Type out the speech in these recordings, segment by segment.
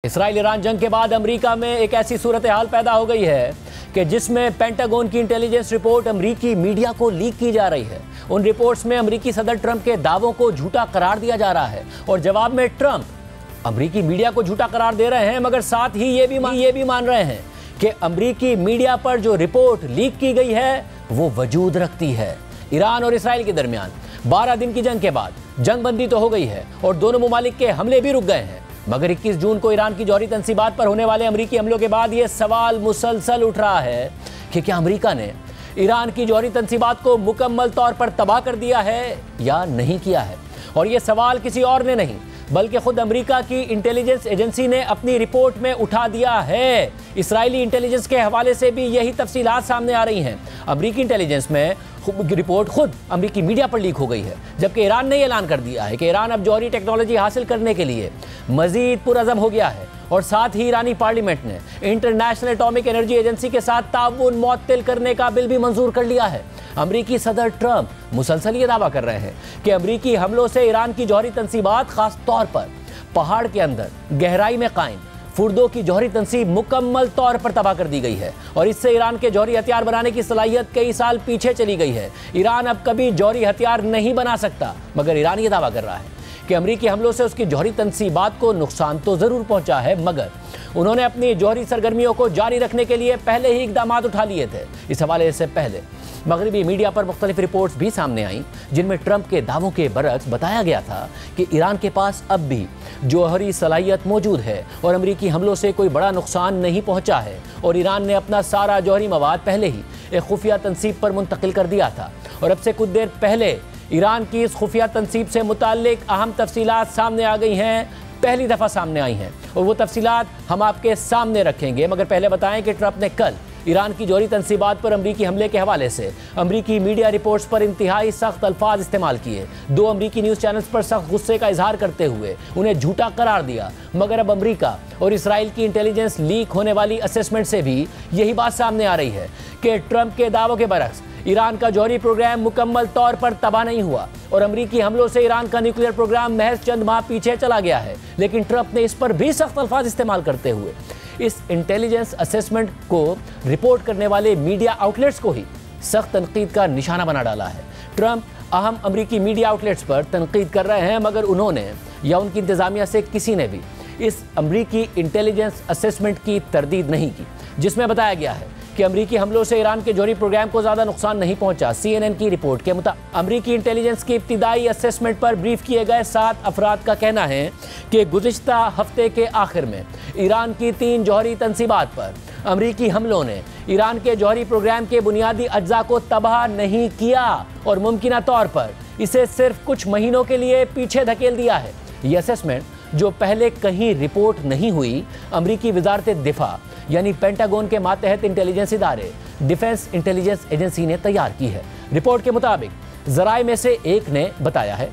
Israel Iran जंग के बाद अमेरिका में एक ऐसी सूरत हाल पैदा हो गई है कि जिसमें पेंटागन की इंटेलिजेंस रिपोर्ट अमेरिकी मीडिया को लीक की जा रही है। उन रिपोर्ट्स में अमेरिकी सदर ट्रंप के दावों को झूठा करार दिया जा रहा है और जवाब में ट्रंप अमेरिकी मीडिया को झूठा करार दे रहे हैं, मगर साथ ही ये भी मान रहे हैं कि अमेरिकी मीडिया पर जो रिपोर्ट लीक की गई है वो वजूद रखती है। ईरान और इसराइल के दरमियान 12 दिन की जंग के बाद जंगबंदी तो हो गई है और दोनों मुमालिक के हमले भी रुक गए हैं, मगर 21 जून को ईरान की जौहरी तंसीबात पर होने वाले अमेरिकी हमलों के बाद यह सवाल मुसलसल उठ रहा है कि क्या अमेरिका ने ईरान की जौहरी तंसीबात को मुकम्मल तौर पर तबाह कर दिया है या नहीं किया है। और यह सवाल किसी और ने नहीं बल्कि खुद अमेरिका की इंटेलिजेंस एजेंसी ने अपनी रिपोर्ट में उठा दिया है। इसराइली इंटेलिजेंस के हवाले से भी यही तफसीलात सामने आ रही हैं। अमेरिकी इंटेलिजेंस में रिपोर्ट खुद अमेरिकी मीडिया पर लीक हो गई है, जबकि ईरान ने ऐलान कर दिया है कि ईरान अब जौहरी टेक्नोलॉजी हासिल करने के लिए मजीद पुरअज़म हो गया है और साथ ही ईरानी पार्लियामेंट ने इंटरनेशनल एटॉमिक एनर्जी एजेंसी के साथ ताउन मुअत्तल करने का बिल भी मंजूर कर लिया है। अमेरिकी सदर ट्रंप मुसलसल ये दावा कर रहे हैं कि अमेरिकी हमलों से ईरान की जौहरी तंसीबात खास तौर पर पहाड़ के अंदर गहराई में कायम फुर्दों की जौहरी तंसीब मुकम्मल तौर पर तबाह कर दी गई है और इससे ईरान के जौहरी हथियार बनाने की सलाहियत कई साल पीछे चली गई है। ईरान अब कभी जौहरी हथियार नहीं बना सकता, मगर ईरान ये दावा कर रहा है कि अमेरिकी हमलों से उसकी जौहरी तंसीबात को नुकसान तो जरूर पहुंचा है, मगर उन्होंने अपनी जौहरी सरगर्मियों को जारी रखने के लिए पहले ही इकदाम उठा लिए थे। इस हवाले से पहले मगरबी मीडिया पर मुख्तलिफ रिपोर्ट्स भी सामने आईं जिनमें ट्रंप के दावों के बरक्स बताया गया था कि ईरान के पास अब भी जौहरी सलाहियत मौजूद है और अमेरिकी हमलों से कोई बड़ा नुकसान नहीं पहुंचा है और ईरान ने अपना सारा जौहरी मवाद पहले ही एक खुफिया तंसीब पर मुंतकिल कर दिया था। और अब से कुछ देर पहले ईरान की इस खुफिया तंसीब से मुताल्लिक अहम तफसीलात सामने आ गई हैं, पहली दफ़ा सामने आई हैं और वो तफसीलात हम आपके सामने रखेंगे। मगर पहले बताएं कि ट्रंप ने कल ईरान की जौहरी तंसीबात पर अमरीकी हमले के हवाले से अमरीकी मीडिया रिपोर्ट्स पर इंतहाई सख्त अल्फाज इस्तेमाल किए। 2 अमरीकी न्यूज़ चैनल्स पर सख्त गुस्से का इजहार करते हुए उन्हें झूठा करार दिया। मगर अब अमरीका और इसराइल की इंटेलिजेंस लीक होने वाली असेसमेंट से भी यही बात सामने आ रही है कि ट्रंप के दावों के बरक्स ईरान का जौहरी प्रोग्राम मुकम्मल तौर पर तबाह नहीं हुआ और अमरीकी हमलों से ईरान का न्यूक्लियर प्रोग्राम महज चंद माह पीछे चला गया है। लेकिन ट्रंप ने इस पर भी सख्त अल्फाज इस्तेमाल करते हुए इस इंटेलिजेंस असेसमेंट को रिपोर्ट करने वाले मीडिया आउटलेट्स को ही सख्त तनकीद का निशाना बना डाला है। ट्रंप अहम अमरीकी मीडिया आउटलेट्स पर तनकीद कर रहे हैं, मगर उन्होंने या उनकी इंतजामिया से किसी ने भी इस अमरीकी इंटेलिजेंस असेसमेंट की तरदीद नहीं की जिसमें बताया गया है कि अमरीकी हमलों से ईरान के जौहरी प्रोग्राम को ज़्यादा नुकसान नहीं पहुंचा। CNN की रिपोर्ट के मुताबिक अमरीकी इंटेलिजेंस की इब्तिदाई असेसमेंट पर ब्रीफ किए गए 7 अफराद का कहना है कि गुज़िश्ता हफ्ते के आखिर में ईरान की 3 जौहरी तंसीबात पर अमरीकी हमलों ने ईरान के जौहरी प्रोग्राम के बुनियादी अज्जा को तबाह नहीं किया और मुमकिना तौर पर इसे सिर्फ कुछ महीनों के लिए पीछे धकेल दिया है। ये असेसमेंट जो पहले कहीं रिपोर्ट नहीं हुई, अमरीकी वजारत दिफा यानी पेंटागन के मातहत इंटेलिजेंस इदारे डिफेंस इंटेलिजेंस एजेंसी ने तैयार की है। रिपोर्ट के मुताबिक जराए में से एक ने बताया है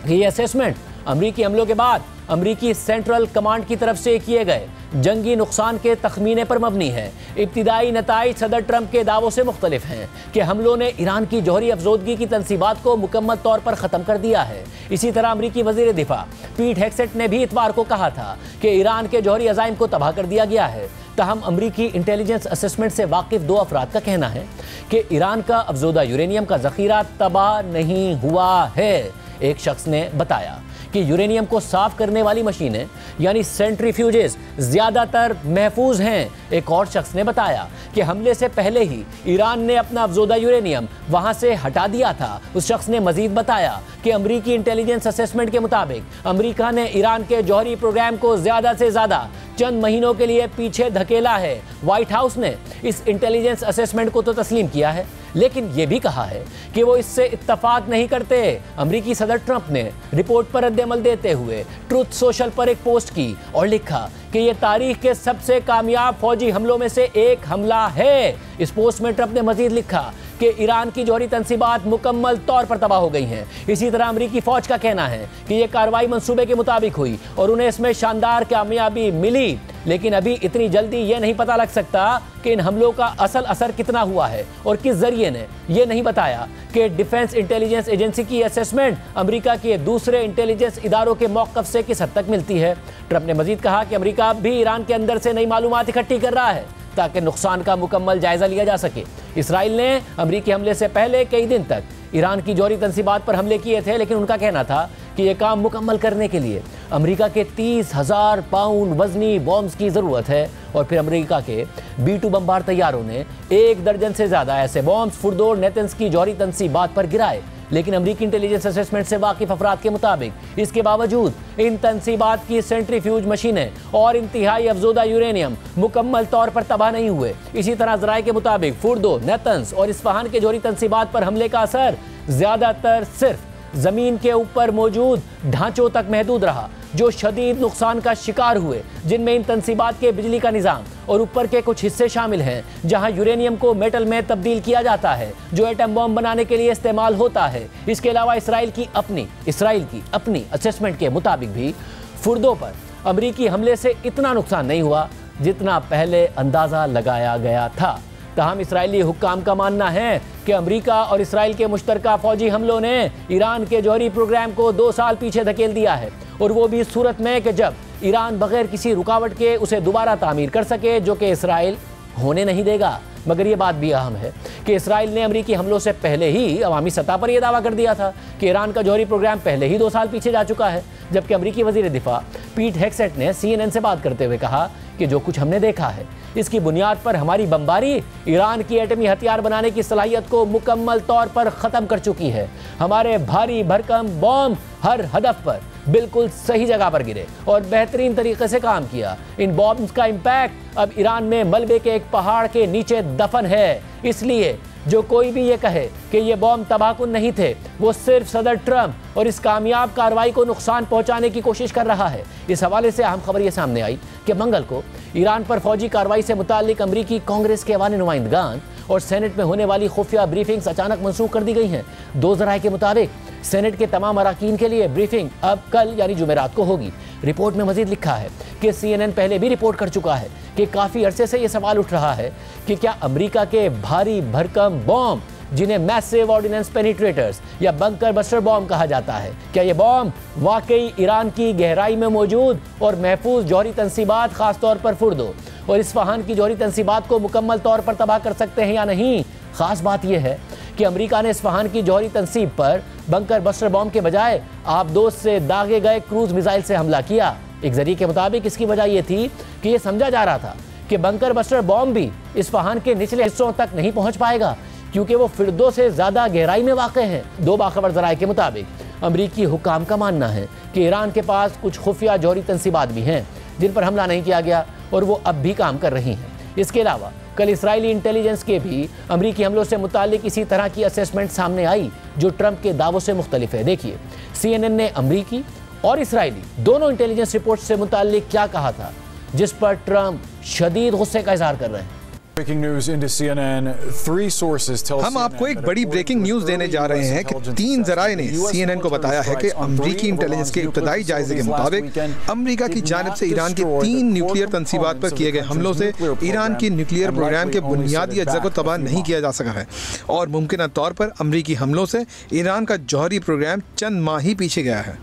कि यह असेसमेंट अमरीकी हमलों के बाद अमरीकी सेंट्रल कमांड की तरफ से किए गए जंगी नुकसान के तखमीने पर मबनी है। इब्तिदाई नताइज सदर ट्रंप के दावों से मुख्तलिफ हैं कि हमलों ने ईरान की जौहरी अफजोदगी की तंसीबात को मुकम्मल तौर पर ख़त्म कर दिया है। इसी तरह अमरीकी वज़ीर दिफा पीट हेगसेट ने भी इतवार को कहा था कि ईरान के जौहरी अज़ाइम को तबाह कर दिया गया है। तहम अमरीकी इंटेलिजेंस असेसमेंट से वाकिफ 2 अफराद का कहना है कि ईरान का अफजोदा यूरेनियम का ज़ख़ीरा तबाह नहीं हुआ है। एक शख्स ने बताया कि यूरेनियम को साफ करने वाली मशीनें यानी सेंट्रीफ्यूजेस ज़्यादातर महफूज हैं। एक और शख्स ने बताया कि हमले से पहले ही ईरान ने अपना अफजोदा यूरेनियम वहां से हटा दिया था। उस शख्स ने मजीद बताया कि अमरीकी इंटेलिजेंस असेसमेंट के मुताबिक अमरीका ने ईरान के जौहरी प्रोग्राम को ज़्यादा से ज़्यादा चंद महीनों के लिए पीछे धकेला है। व्हाइट हाउस ने इस इंटेलिजेंस असेसमेंट को तो तस्लीम किया है, लेकिन यह भी कहा है कि वो इससे इत्तफाक नहीं करते। अमरीकी सदर ट्रंप ने रिपोर्ट पर रद्द-ए-अमल देते हुए ट्रुथ सोशल पर एक पोस्ट की और लिखा कि यह तारीख के सबसे कामयाब फौजी हमलों में से एक हमला है। इस पोस्ट में ट्रंप ने मजीद लिखा कि ईरान की जौहरी तंसीबात मुकम्मल तौर पर तबाह हो गई हैं। इसी तरह अमरीकी फौज का कहना है कि यह कार्रवाई मंसूबे के मुताबिक हुई और उन्हें इसमें शानदार कामयाबी मिली, लेकिन अभी इतनी जल्दी यह नहीं पता लग सकता कि इन हमलों का असल असर कितना हुआ है और किस जरिए ने यह नहीं बताया कि डिफेंस इंटेलिजेंस एजेंसी की असेसमेंट अमेरिका के दूसरे इंटेलिजेंस इदारों के मौक़िफ़ से किस हद तक मिलती है। ट्रंप ने मजीद कहा कि अमेरिका भी ईरान के अंदर से नई मालूमात इकट्ठी कर रहा है ताकि नुकसान का मुकम्मल जायजा लिया जा सके। इसराइल ने अमेरिकी हमले से पहले कई दिन तक ईरान की जौहरी तंसीबात पर हमले किए थे, लेकिन उनका कहना था कि यह काम मुकम्मल करने के लिए अमेरिका के 30,000 पाउंड वजनी बॉम्ब्स की ज़रूरत है। और फिर अमेरिका के B-2 बमबार तैयारों ने 1 दर्जन से ज़्यादा ऐसे बॉम्ब्स फुर्दो और नेतन्स की जौहरी तंसीबात पर गिराए, लेकिन अमेरिकी इंटेलिजेंस असेसमेंट से वाकिफ अफराद के मुताबिक इसके बावजूद इन तंसीबात की सेंट्रीफ्यूज मशीनें और इंतहाई अफजोदा यूरेनियम मुकम्मल तौर पर तबाह नहीं हुए। इसी तरह ज़राए के मुताबिक फुर्दो, नेतन्स और इस्फहान के जौहरी तंसीबात पर हमले का असर ज़्यादातर सिर्फ ज़मीन के ऊपर मौजूद ढांचों तक महदूद रहा, जो शदीद नुकसान का शिकार हुए, जिनमें इन तंसीबात के बिजली का निज़ाम और ऊपर के कुछ हिस्से शामिल हैं जहां यूरेनियम को मेटल में तब्दील किया जाता है जो एटम बम बनाने के लिए इस्तेमाल होता है। इसके अलावा इसराइल की अपनी असेसमेंट के मुताबिक भी फुर्दों पर अमेरिकी हमले से इतना नुकसान नहीं हुआ जितना पहले अंदाज़ा लगाया गया था। तहम इसराइली हुक्काम का मानना है कि अमेरिका और इसराइल के मुश्तरका फौजी हमलों ने ईरान के जौहरी प्रोग्राम को 2 साल पीछे धकेल दिया है, और वो भी इस सूरत में कि जब ईरान बगैर किसी रुकावट के उसे दोबारा तामीर कर सके, जो कि इसराइल होने नहीं देगा। मगर ये बात भी अहम है कि इसराइल ने अमेरिकी हमलों से पहले ही अवामी सतह पर यह दावा कर दिया था कि ईरान का जौहरी प्रोग्राम पहले ही 2 साल पीछे जा चुका है, जबकि अमेरिकी वज़ीर दिफा पीट हेगसेट ने CNN से बात करते हुए कहा कि जो कुछ हमने देखा है इसकी बुनियाद पर हमारी बमबारी ईरान की एटमी हथियार बनाने की सलाहियत को मुकम्मल तौर पर ख़त्म कर चुकी है। हमारे भारी भरकम बॉम्ब हर हदफ पर बिल्कुल सही जगह पर गिरे और बेहतरीन तरीके से काम किया। इन बॉम्ब्स का इम्पैक्ट अब ईरान में मलबे के एक पहाड़ के नीचे दफन है। इसलिए जो कोई भी ये कहे कि ये बॉम्ब तबाहकुन नहीं थे, वो सिर्फ सदर ट्रंप और इस कामयाब कार्रवाई को नुकसान पहुंचाने की कोशिश कर रहा है। इस हवाले से अहम खबर ये सामने आई कि मंगल को ईरान पर फौजी कार्रवाई से मुताल्लिक अमरीकी कांग्रेस के अवानी नुमाइंदगान और सेनेट में होने वाली खुफिया ब्रीफिंग्स अचानक मनसूख कर दी गई हैं। 2 ज़राए के मुताबिक सेनेट के तमाम अराकीन के लिए ब्रीफिंग अब कल यानी जुमेरात को होगी। रिपोर्ट में मजीद लिखा है कि CNN पहले भी रिपोर्ट कर चुका है कि काफ़ी अरसे से ये सवाल उठ रहा है कि क्या अमेरिका के भारी भरकम बॉम्ब, जिन्हें मैसिव ऑर्डिनेंस पेनिट्रेटर्स या बंकर बस्टर बॉम्ब कहा जाता है, क्या ये बॉम्ब वाकई ईरान की गहराई में मौजूद और महफूज जौहरी तंसीबात, खासतौर पर फुर्दो और इस्फहान की जौहरी तंसीबात को मुकम्मल तौर पर तबाह कर सकते हैं या नहीं। ख़ास बात यह है कि अमेरिका ने इस्फहान की जौहरी तंसीब पर बंकर बस्टर बॉम्ब के बजाय आबदोज से दागे गए क्रूज मिसाइल से हमला किया। एक जरिए के मुताबिक इसकी वजह यह थी कि यह समझा जा रहा था कि बंकर बस्टर बॉम्ब भी इस्फहान के निचले हिस्सों तक नहीं पहुंच पाएगा, क्योंकि वो फिरदो से ज़्यादा गहराई में वाक़ हैं। 2 बाखबर ज़राए के मुताबिक अमरीकी हुक्काम का मानना है कि ईरान के पास कुछ खुफिया जौहरी तंसीबात भी हैं जिन पर हमला नहीं किया गया और वो अब भी काम कर रही हैं। इसके अलावा कल इसराइली इंटेलिजेंस के भी अमरीकी हमलों से मुतालिक इसी तरह की असेसमेंट सामने आई जो ट्रंप के दावों से मुख्तलिफ है। देखिए CNN ने अमरीकी और इसराइली दोनों इंटेलिजेंस रिपोर्ट से मुतालिक क्या कहा था, जिस पर ट्रंप शदीद गुस्से का इजहार कर रहे हैं। हम आपको एक बड़ी ब्रेकिंग न्यूज देने जा रहे हैं कि 3 ज़राए ने CNN को बताया है कि अमरीकी इंटेलिजेंस के इब्तदाई जायजे के मुताबिक अमरीका की जानिब से ईरान की 3 न्यूक्लियर तंसीबात पर किए गए हमलों से ईरान की न्यूक्लियर प्रोग्राम के बुनियादी अज्जा को तबाह नहीं किया जा सका है और मुमकिन तौर पर अमरीकी हमलों से ईरान का जौहरी प्रोग्राम चंद माह ही पीछे गया है।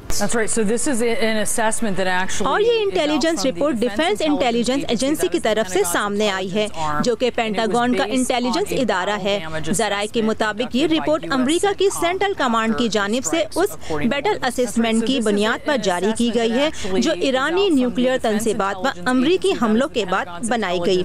और ये intelligence report defence intelligence agency की तरफ से सामने आई है, जो कि पेंटागन का इंटेलिजेंस इदारा है। ज़राए के मुताबिक ये रिपोर्ट अमेरिका की सेंट्रल कमांड की जानिब से उस बैटल असेसमेंट की बुनियाद पर जारी की गई है जो ईरानी न्यूक्लियर तंसीबात पर अमरीकी हमलों के बाद बनाई गई।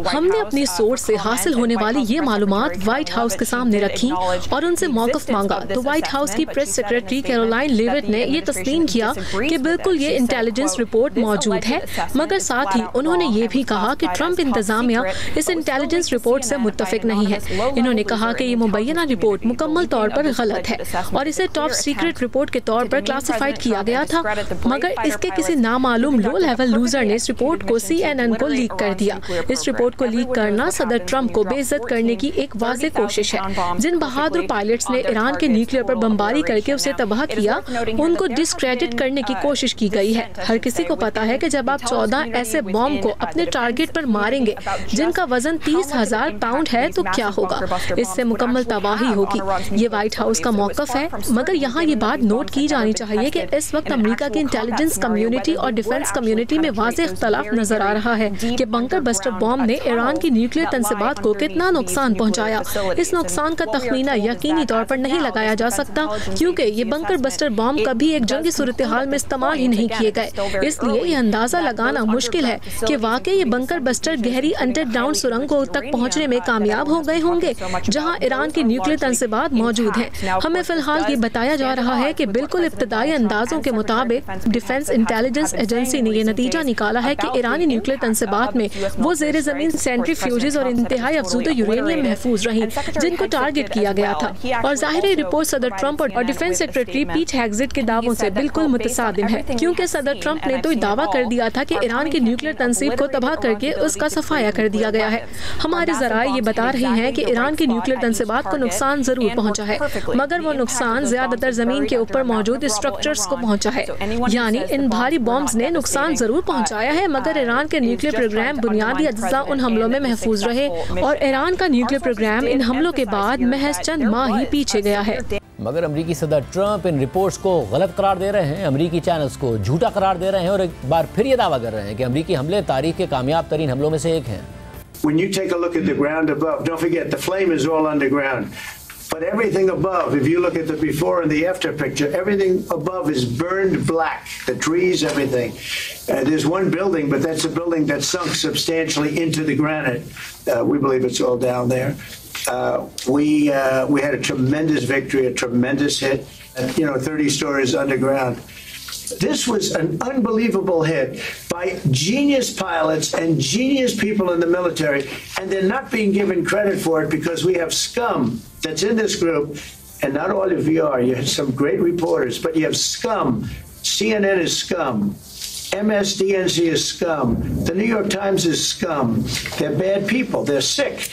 हमने अपनी सोर्स से हासिल होने वाली ये मालूमात व्हाइट हाउस के सामने रखी और उनसे मौक़िफ़ मांगा, तो व्हाइट हाउस की प्रेस सेक्रेटरी कैरोलाइन लेविट ने ये तस्लीम किया कि बिल्कुल ये इंटेलिजेंस रिपोर्ट मौजूद है, मगर साथ ही उन्होंने ये भी कहा कहा कि ट्रंप इंतजामिया इस इंटेलिजेंस रिपोर्ट से मुत्तफिक नहीं है। इन्होंने कहा कि ये मुबैना रिपोर्ट मुकम्मल तौर पर गलत है और इसे टॉप सीक्रेट रिपोर्ट के तौर पर क्लासिफाइड किया गया था, मगर इसके किसी नामालूम लो लेवल लूजर ने इस रिपोर्ट को CNN को लीक कर दिया। इस रिपोर्ट को लीक करना सदर ट्रंप को बेइज्जत करने की एक वाज़ेह कोशिश है। जिन बहादुर पायलट्स ने ईरान के न्यूक्लियर पर बमबारी करके उसे तबाह किया, उनको डिस्क्रेडिट करने की कोशिश की गई है। हर किसी को पता है कि जब आप 14 ऐसे बॉम्ब को अपने टारगेट पर मारेंगे जिनका वजन 30,000 पाउंड है तो क्या होगा? इससे मुकम्मल तबाही होगी। ये व्हाइट हाउस का मौक़िफ़ है, मगर यहाँ ये बात नोट की जानी चाहिए कि इस वक्त अमेरिका की इंटेलिजेंस कम्युनिटी और डिफेंस कम्युनिटी में वाज़ेह इख्तलाफ नजर आ रहा है कि बंकर बस्टर बॉम्ब ने ईरान की न्यूक्लियर तंसीबात को कितना नुकसान पहुंचाया। इस नुकसान का तखमीना यकीनी तौर पर नहीं लगाया जा सकता, क्योंकि ये बंकर बस्टर बॉम्ब कभी एक जंगी सूरत हाल में इस्तेमाल ही नहीं किए गए। इसलिए ये अंदाजा लगाना मुश्किल है कि वाकई ये बंकर बस्टर गहरी अंडरग्राउंड सुरंगों तक पहुँचने में कामयाब हो गए होंगे जहाँ ईरान की न्यूक्लियर तंसीबात मौजूद है। हमें फिलहाल ये बताया जा रहा है कि बिल्कुल इब्तदाई अंदाजों के मुताबिक डिफेंस इंटेलिजेंस एजेंसी ने यह नतीजा निकाला है कि ईरानी न्यूक्लियर तंसीबात में वो ज़ेरे ज़मीन सेंट्रीफ्यूजेस और इंतहाई अफज़ूदा यूरेनियम महफूज रही जिनको टारगेट किया गया था। और जाहिर है रिपोर्ट सदर ट्रंप और डिफेंस सेक्रेटरी पीट हेग्सेट के दावों से बिल्कुल मुतसादिम है, क्योंकि सदर ट्रंप ने तो दावा कर दिया था कि ईरान की न्यूक्लियर तंसीब को तबाह करके उसका सफाया कर दिया गया है। हमारे ज़राए ये बता रहे हैं कि ईरान की न्यूक्लियर तंसीबात को नुकसान जरूर पहुँचा है, मगर वो नुकसान ज्यादातर जमीन के ऊपर मौजूद स्ट्रक्चर्स को पहुँचा है। यानी इन भारी बॉम्ब्स ने नुकसान जरूर पहुँचाया है, मगर ईरान के न्यूक्लियर प्रोग्राम बुनियादी अज्जा उन हमलों में महफूज रहे और ईरान का न्यूक्लियर प्रोग्राम इन हमलों के बाद महज चंद माह ही पीछे गया है। मगर अमेरिकी सदर ट्रंप इन रिपोर्ट्स को गलत करार दे रहे हैं, अमेरिकी चैनल्स को झूठा करार दे रहे हैं और एक बार फिर ये दावा कर रहे हैं कि अमेरिकी हमले तारीख के कामयाब तरीन हमलों में से एक हैं। When you take a look at the ground above, don't forget the flame is all underground. But everything above, if you look at the before and the after picture, everything above is burned black. The trees, everything. There's one building, but that's a building that sunk substantially into the granite. We believe it's all down there. We had a tremendous victory, a tremendous hit. 30 stories underground. This was an unbelievable hit by genius pilots and genius people in the military, and they're not being given credit for it because we have scum that's in this group, and not all of you are. You have some great reporters, but you have scum. CNN is scum. MSDNC is scum. The New York Times is scum. They're bad people. They're sick.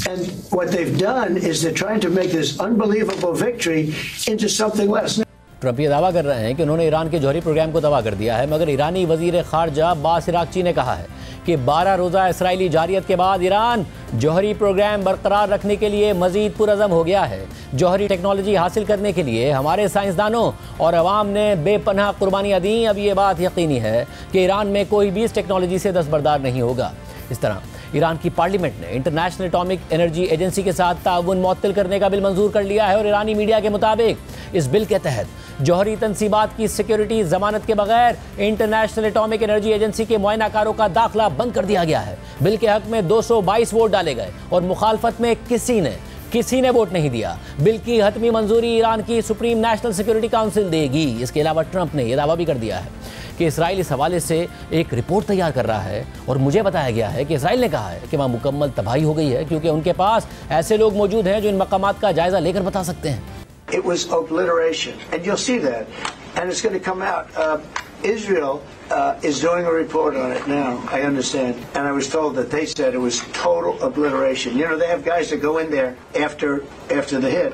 And what they've done is they're trying to make this unbelievable victory into something less. Trump ये दावा कर रहे हैं कि उन्होंने Iran के जौहरी programme को तबाह कर दिया है, मगर ईरानी वजीर खारजा अब्बास इराक़ची ने कहा है कि 12 रोज़ा इसराइली जारियत के बाद ईरान जौहरी प्रोग्राम बरकरार रखने के लिए मज़ीद पुरअज़म हो गया है। जौहरी टेक्नोलॉजी हासिल करने के लिए हमारे साइंसदानों और अवाम ने बेपनाह कुर्बानियाँ दी। अब ये बात यकीनी है कि ईरान में कोई भी इस टेक्नोलॉजी से दस्तबरदार नहीं होगा। इस तरह ईरान की पार्लियामेंट ने इंटरनेशनल एटॉमिक एनर्जी एजेंसी के साथ ताउन मुअत्तल करने का बिल मंजूर कर लिया है और ईरानी मीडिया के मुताबिक इस बिल के तहत जौहरी तंसीबात की सिक्योरिटी जमानत के बगैर इंटरनेशनल एटॉमिक एनर्जी एजेंसी के मुआयनाकारों का दाखिला बंद कर दिया गया है। बिल के हक में 222 वोट डाले गए और मुखालफत में किसी ने वोट नहीं दिया। बिल की हतमी मंजूरी ईरान की सुप्रीम नेशनल सिक्योरिटी काउंसिल देगी। इसके अलावा ट्रंप ने यह दावा भी कर दिया है कि इसराइल इस हवाले से एक रिपोर्ट तैयार कर रहा है और मुझे बताया गया है कि इसराइल ने कहा है कि वहाँ मुकम्मल तबाही हो गई है, क्योंकि उनके पास ऐसे लोग मौजूद हैं जो इन मकामात का जायजा लेकर बता सकते हैं। It was obliteration, and you'll see that, and it's going to come out. Israel is doing a report on it now, I understand, and I was told that they said it was total obliteration. They have guys that go in there after the hit,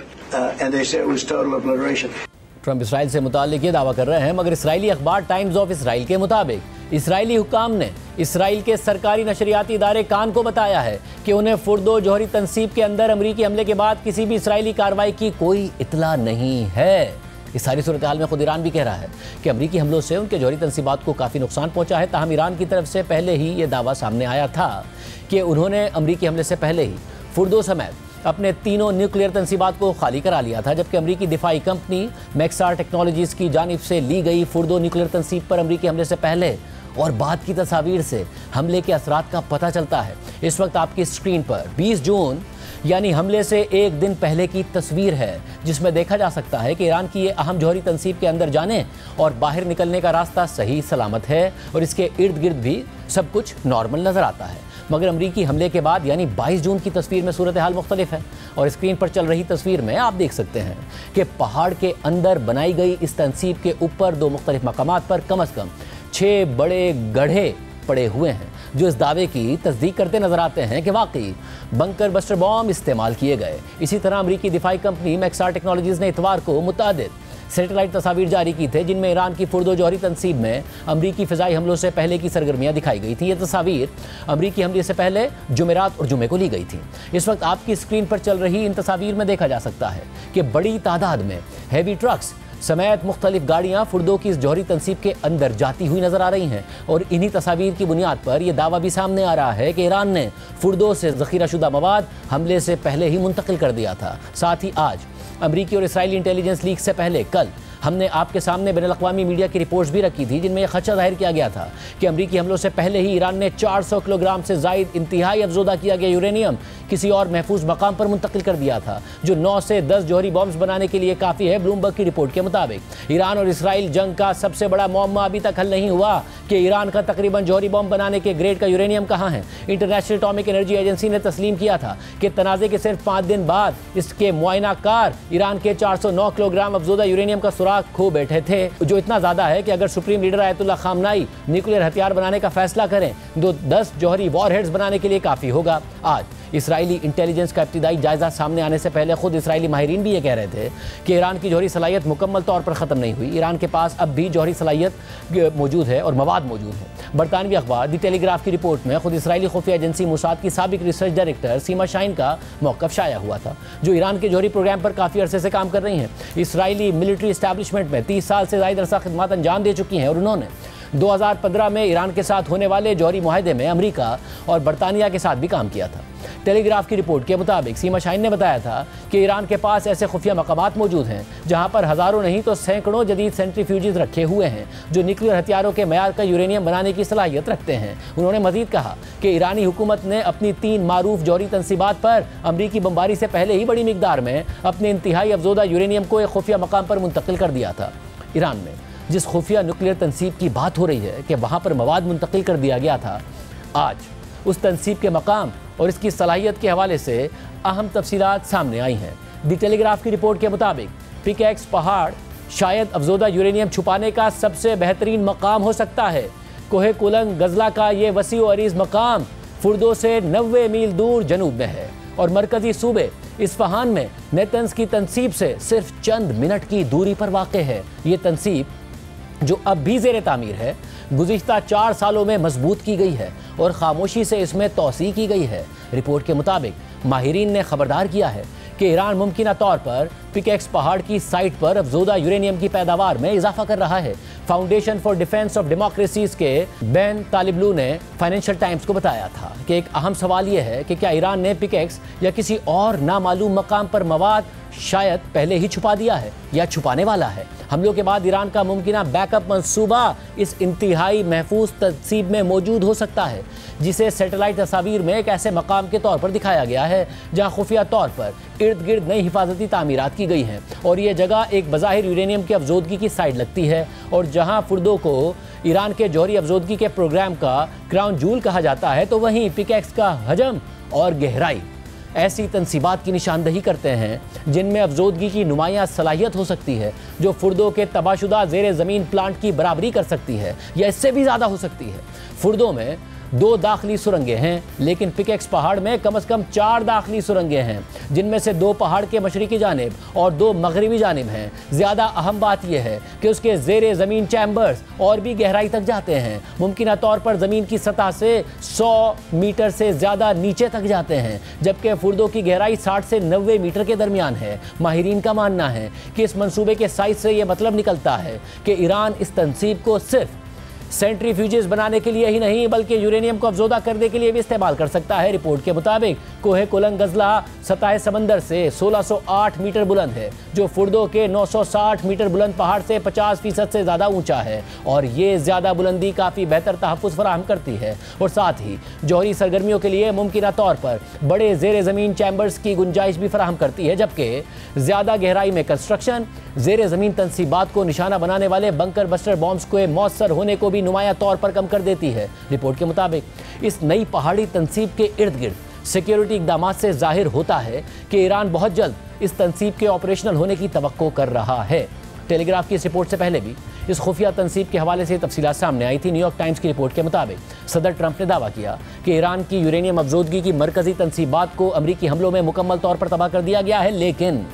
and they say it was total obliteration. Trump Israel से मुताल्लिक ये दावा कर रहे हैं, मगर Israeli अखबार times of Israel के मुताबिक इसराइली हुकाम ने इसराइल के सरकारी नशरियाती इदारे कान को बताया है कि उन्हें फुर्दो जौहरी तंसीब के अंदर अमरीकी हमले के बाद किसी भी इसराइली कार्रवाई की कोई इतला नहीं है। इस सारी सूरत हाल में खुद ईरान भी कह रहा है कि अमरीकी हमलों से उनके जौहरी तंसीबात को काफ़ी नुकसान पहुंचा है। ताहम ईरान की तरफ से पहले ही ये दावा सामने आया था कि उन्होंने अमरीकी हमले से पहले ही फुर्दो समेत अपने तीनों न्यूक्लियर तंसीबात को खाली करा लिया था, जबकि अमरीकी दिफाई कंपनी मैक्सार टेक्नोलॉजीज़ की जानिब से ली गई फुर्दो न्यूक्लियर तंसीब पर अमरीकी हमले से पहले और बाद की तस्वीर से हमले के असरात का पता चलता है। इस वक्त आपकी स्क्रीन पर 20 जून यानी हमले से एक दिन पहले की तस्वीर है, जिसमें देखा जा सकता है कि ईरान की ये अहम जौहरी तंसीब के अंदर जाने और बाहर निकलने का रास्ता सही सलामत है और इसके इर्द गिर्द भी सब कुछ नॉर्मल नज़र आता है। मगर अमरीकी हमले के बाद यानी 22 जून की तस्वीर में सूरत हाल मुख्तलिफ है और स्क्रीन पर चल रही तस्वीर में आप देख सकते हैं कि पहाड़ के अंदर बनाई गई इस तंसीब के ऊपर 2 मुख्तलिफ मकामात पर कम से कम 6 बड़े गड्ढे पड़े हुए हैं, जो इस दावे की तस्दीक करते नजर आते हैं कि वाकई बंकर बस्टर बॉम्ब इस्तेमाल किए गए। इसी तरह अमरीकी दिफाई कंपनी मैक्सार टेक्नोलॉजीज ने इतवार को मुतादिद सैटेलाइट तस्वीर जारी की थे, जिनमें ईरान की फुर्दो जौहरी तंसीब में अमरीकी फ़िज़ाई हमलों से पहले की सरगर्मियाँ दिखाई गई थी। ये तस्वीर अमरीकी हमले से पहले जुमेरात और जुमे को ली गई थी। इस वक्त आपकी स्क्रीन पर चल रही इन तस्वीर में देखा जा सकता है कि बड़ी तादाद में हैवी ट्रक्स समेत मुख्तलिफ गाड़ियाँ फुर्दों की इस जौहरी तंसीब के अंदर जाती हुई नजर आ रही हैं और इन्हीं तस्वीर की बुनियाद पर यह दावा भी सामने आ रहा है कि ईरान ने फुर्दों से ज़ख़ीरा शुदा मवाद हमले से पहले ही मुंतकिल कर दिया था। साथ ही आज अमरीकी और इसराइली इंटेलिजेंस लीक से पहले कल हमने आपके सामने बैनुल-अक़वामी मीडिया की रिपोर्ट्स भी रखी थी, जिनमें यह खदशा जाहिर किया गया था कि अमरीकी हमलों से पहले ही ईरान ने 400 किलोग्राम से ज़ायद इंतहाई अफजोदा किया गया यूरेनियम किसी और महफूज मकाम पर मुंतकिल कर दिया था, जो 9 से 10 जौहरी बॉम्ब्स बनाने के लिए काफ़ी है। ब्लूमबर्ग की रिपोर्ट के मुताबिक ईरान और इसराइल जंग का सबसे बड़ा मुअम्मा अभी तक हल नहीं हुआ कि ईरान का तकरीबन जौहरी बॉम्ब बनाने के ग्रेड का यूरेनियम कहाँ है। इंटरनेशनल एटॉमिक एनर्जी एजेंसी ने तस्लीम किया था कि तनाज़े के सिर्फ 5 दिन बाद इसके मुआयनाकार ईरान के 409 किलोग्राम अफजोदा यूरेनियम का सुराग खो बैठे थे, जो इतना ज़्यादा है कि अगर सुप्रीम लीडर आयतुल्लाह खामनाई न्यूक्लियर हथियार बनाने का फैसला करें तो 10 जौहरी वॉरहेड्स बनाने के लिए काफ़ी होगा। आज इसराइली इंटेलिजेंस का इब्तिदाई जायजा सामने आने से पहले खुद इसराइली माहिरीन भी ये कह रहे थे कि ईरान की जौहरी सलाहियत मुकम्मल तौर पर ख़त्म नहीं हुई। ईरान के पास अब भी जौहरी सलाहियत मौजूद है और मवाद मौजूद है। बरतानवी अखबार द टेलीग्राफ की रिपोर्ट में खुद इसराइली खुफिया एजेंसी मोसाद की साबिक रिसर्च डायरेक्टर सीमा शाहीन का मौक़िफ़ शाया हुआ था, जो ईरान के जौहरी प्रोग्राम पर काफ़ी अरसे से काम कर रही हैं। इसराइली मिलिट्री इस्टेब्लिशमेंट में 30 साल से ज़ायद अरसा खिदमत अंजाम दे चुकी हैं और उन्होंने 2015 में ईरान के साथ होने वाले जौहरी मुआहदे में अमेरिका और बरतानिया के साथ भी काम किया था। टेलीग्राफ की रिपोर्ट के मुताबिक सीमा शाहीन ने बताया था कि ईरान के पास ऐसे खुफिया मकामात मौजूद हैं जहां पर हज़ारों नहीं तो सैकड़ों जदीद सेंट्रीफ्यूजेस रखे हुए हैं, जो न्यूक्लियर हथियारों के मयार का यूरेनियम बनाने की सलाहियत रखते हैं। उन्होंने मजीद कहा कि ईरानी हुकूमत ने अपनी 3 मारूफ जौहरी तंसीबात पर अमरीकी बमबारी से पहले ही बड़ी मिकदार में अपने इंतहाई अफजोदा यूरेनियम को एक खुफिया मकाम पर मुंतकिल कर दिया था। ईरान में जिस खुफिया न्यूक्लियर तंसीब की बात हो रही है कि वहाँ पर मवाद मुंतकिल कर दिया गया था, आज उस तंसीब के मकाम और इसकी सलाहियत के हवाले से अहम तफसीलात सामने आई हैं। द टेलीग्राफ की रिपोर्ट के मुताबिक पिकेक्स पहाड़ शायद अफजोदा यूरेनियम छुपाने का सबसे बेहतरीन मकाम हो सकता है। कोहे कुलंग गजला का ये वसी और अरीज मकाम फुर्दो से 90 मील दूर जनूब में है और मरकजी सूबे इस्फहान में नेतन्स की तंसीब से सिर्फ चंद मिनट की दूरी पर वाक़ है। ये तंसीब जो अब भी ज़ेर तामीर है, गुज़िश्ता 4 सालों में मजबूत की गई है और खामोशी से इसमें तोसी की गई है। रिपोर्ट के मुताबिक माहिरीन ने खबरदार किया है कि ईरान मुमकिना तौर पर पिकेक्स पहाड़ की साइट पर अफजोदा यूरेनियम की पैदावार में इजाफा कर रहा है। Foundation for defence of democracies के बैन तालिबलू ने फाइनेंशियल टाइम्स को बताया था कि एक अहम सवाल यह है कि क्या ईरान ने पिकेक्स या किसी और नामालूम मकाम पर मवाद शायद पहले ही छुपा दिया है या छुपाने वाला है। हमलों के बाद ईरान का मुमकिना बैकअप मंसूबा इस इंतहाई महफूज तंसीब में मौजूद हो सकता है, जिसे सैटेलाइट तस्वीर में एक ऐसे मकाम के तौर पर दिखाया गया है जहां खुफिया तौर पर इर्द गिर्द नई हिफाजती तामीरात की गई हैं और ये जगह एक बज़ाहिर यूरेनियम की अफजोदगी की साइड लगती है और जहां फुर्दों को ईरान के जौहरी अफजोदगी के प्रोग्राम का क्राउन जूल कहा जाता है, तो वहीं पिकेक्स का हजम और गहराई ऐसी तंसीबात की निशानदही करते हैं जिनमें अफजोदगी की नुमायाँ सलाहियत हो सकती है, जो फुर्दों के तबाशुदा ज़ेर ज़मीन प्लांट की बराबरी कर सकती है या इससे भी ज़्यादा हो सकती है। फुर्दों में 2 दाखिली सुरंगें हैं, लेकिन पिकेक्स पहाड़ में कम से कम 4 दाखिली सुरंगें हैं, जिनमें से 2 पहाड़ के मशरिकी जानिब और 2 मगरिबी जानिब हैं। ज़्यादा अहम बात यह है कि उसके ज़ेरे ज़मीन चैम्बर्स और भी गहराई तक जाते हैं, मुमकिना तौर पर ज़मीन की सतह से 100 मीटर से ज़्यादा नीचे तक जाते हैं, जबकि फुर्दों की गहराई 60 से 90 मीटर के दरमियान है। माहिरीन का मानना है कि इस मंसूबे के साइज से यह मतलब निकलता है कि ईरान इस तंसीब को सिर्फ सेंट्रीफ्यूजेस बनाने के लिए ही नहीं बल्कि यूरेनियम को अफजोदा करने के लिए भी इस्तेमाल कर सकता है। रिपोर्ट के मुताबिक कोहे कुलंग गजला सतह समंदर से 1608 मीटर बुलंद है, जो फुर्दो के 960 मीटर बुलंद पहाड़ से 50% से ज़्यादा ऊंचा है, और ये ज़्यादा बुलंदी काफ़ी बेहतर तहफ़्फ़ुज़ फराहम करती है और साथ ही जौहरी सरगर्मियों के लिए मुमकिना तौर पर बड़े ज़ेर ज़मीन चैम्बर्स की गुंजाइश भी फराहम करती है, जबकि ज़्यादा गहराई में कंस्ट्रक्शन ज़ेर ज़मीन तनसीबात को निशाना बनाने वाले बंकर बस्टर बॉम्ब्स के मौसर होने को भी नुमाया तौर पर कम कर देती है। रिपोर्ट के मुताबिक इस नई पहाड़ी तनसीब के इर्द गिर्द सिक्योरिटी इक़दाम से जाहिर होता है कि ईरान बहुत जल्द इस तनसीब के ऑपरेशनल होने की तवक्को कर रहा है। टेलीग्राफ की इस रिपोर्ट से पहले भी इस खुफिया तनसीब के हवाले से तफसीलात सामने आई थी। न्यूयॉर्क टाइम्स की रिपोर्ट के मुताबिक सदर ट्रंप ने दावा किया कि ईरान की यूरेनियम अफजोदगी की मरकजी तनसीबात को अमरीकी हमलों में मुकम्मल तौर पर तबाह कर दिया गया है, लेकिन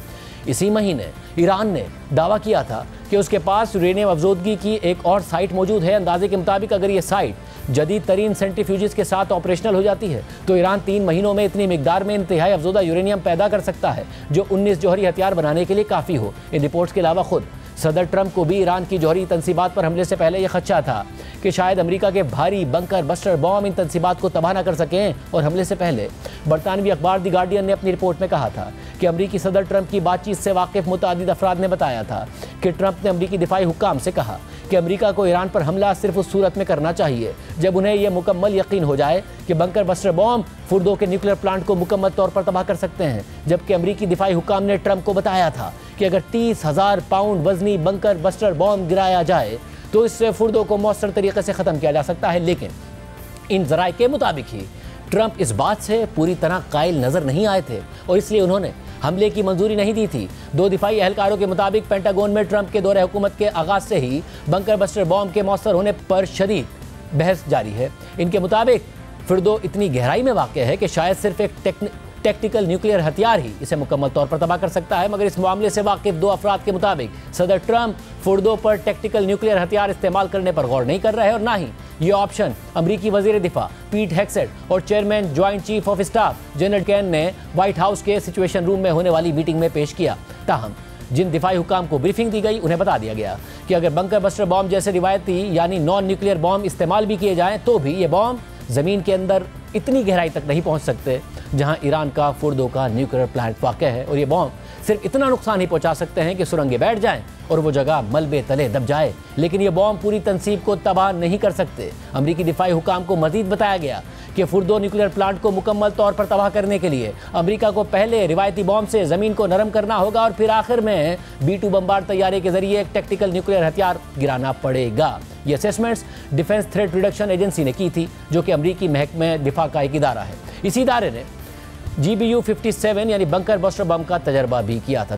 इसी महीने ईरान ने दावा किया था कि उसके पास यूरेनियम अफजोदगी की एक और साइट मौजूद है। अंदाजे के मुताबिक अगर ये साइट जदीद तरीन सेंट्रीफ्यूजेस के साथ ऑपरेशनल हो जाती है तो ईरान 3 महीनों में इतनी मिकदार में इंतहाई अफजोदा यूरेनियम पैदा कर सकता है जो 19 जौहरी हथियार बनाने के लिए काफ़ी हो। इन रिपोर्ट्स के अलावा खुद सदर ट्रंप को भी ईरान की जौहरी तनसीबात पर हमले से पहले यह खदशा था कि शायद अमेरिका के भारी बंकर बस्टर बॉम्ब इन तनसीबात को तबाह न कर सकें, और हमले से पहले बरतानवी अखबार द गार्डियन ने अपनी रिपोर्ट में कहा था कि अमरीकी सदर ट्रंप की बातचीत से वाकिफ मुतादिद अफराद ने बताया था कि ट्रंप ने अमरीकी दिफाई हुक्काम से कहा कि अमेरिका को ईरान पर हमला सिर्फ उस सूरत में करना चाहिए जब उन्हें यह मुकम्मल यकीन हो जाए कि बंकर बस्टर बॉम्ब फुर्दो के न्यूक्लियर प्लांट को मुकम्मल तौर पर तबाह कर सकते हैं। जबकि अमरीकी दिफाई हुक्काम ने ट्रंप को बताया था कि अगर 30,000 पाउंड वजनी बंकर बस्टर बॉम्ब गिराया जाए तो इससे फुर्दो को मौसर तरीके से ख़त्म किया जा सकता है। लेकिन इन ज़राए के मुताबिक ही ट्रंप इस बात से पूरी तरह कायल नज़र नहीं आए थे और इसलिए उन्होंने हमले की मंजूरी नहीं दी थी। 2 दिफाई एहलकारों के मुताबिक पेंटागन में ट्रंप के दौरे हुकूमत के आगाज़ से ही बंकर बस्टर बॉम्ब के मौसर होने पर शदीद बहस जारी है। इनके मुताबिक फुर्दो इतनी गहराई में वाक़ है कि शायद सिर्फ एक टैक्टिकल न्यूक्लियर हथियार ही इसे मुकम्मल तौर पर तबाह कर सकता है, मगर इस मामले से वाकिफ 2 अफराद के मुताबिक सदर ट्रंप फुर्दो पर टैक्टिकल न्यूक्लियर हथियार इस्तेमाल करने पर गौर नहीं कर रहे हैं और ना ही ये ऑप्शन अमरीकी वजीर दिफा पीट हेक्सेट और chairman joint chief of staff general can ने व्हाइट हाउस के सिचुएशन रूम में होने वाली मीटिंग में पेश किया। ताहम जिन दिफाई हुकाम को ब्रीफिंग दी गई उन्हें बता दिया गया कि अगर बंकर बस्टर बॉम्ब जैसे रिवायती यानी नॉन न्यूक्लियर बॉम्ब इस्तेमाल भी किए जाएँ तो भी ये बॉम्ब ज़मीन के अंदर इतनी गहराई तक नहीं पहुंच सकते जहां ईरान का फुर्दो का न्यूक्लियर प्लांट वाक़ है, और ये बॉम्ब सिर्फ इतना नुकसान ही पहुंचा सकते हैं कि सुरंगें बैठ जाएं और वो जगह मलबे तले दब जाए, लेकिन ये बॉम्ब पूरी तनसीब को तबाह नहीं कर सकते। अमरीकी दिफाई हुकाम को मजीद बताया गया कि फुर्दो न्यूक्लियर प्लांट को मुकम्मल तौर पर तबाह करने के लिए अमेरिका को पहले रिवायती बॉम्ब से ज़मीन को नरम करना होगा और फिर आखिर में B-2 बम्बार तैयारे के जरिए एक टैक्टिकल न्यूक्लियर हथियार गिराना पड़ेगा। ये assessments defence threat reduction agency ने की थी, जो कि अमरीकी महकमे दिफा का एक इदारा है। इसी इदारे ने GBU-57 यानी बंकर बस्टर बम का तजर्बा भी किया था।